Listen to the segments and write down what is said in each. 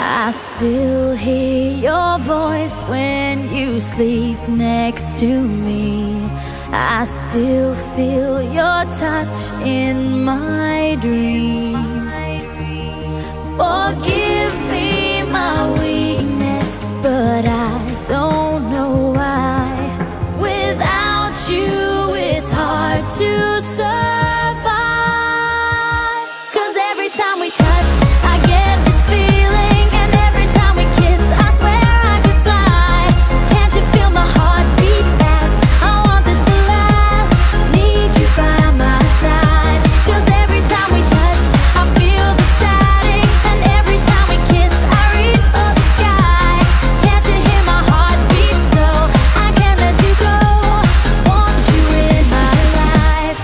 I still hear your voice when you sleep next to me. I still feel your touch in my dream. Forgive me my weakness, but I don't know why. Without you, it's hard to survive. 'Cause every time we touch, I get this feeling, and every time we kiss, I swear I could fly. Can't you feel my heart beat fast? I want this to last. Need you by my side. 'Cause every time we touch, I feel the static, and every time we kiss, I reach for the sky. Can't you hear my heart beat? So I can't let you go. Want you in my life.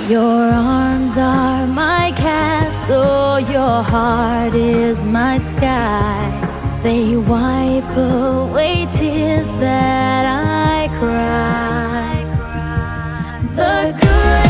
Your arms are my castle, your heart is my sky. They wipe away tears that I cry. The good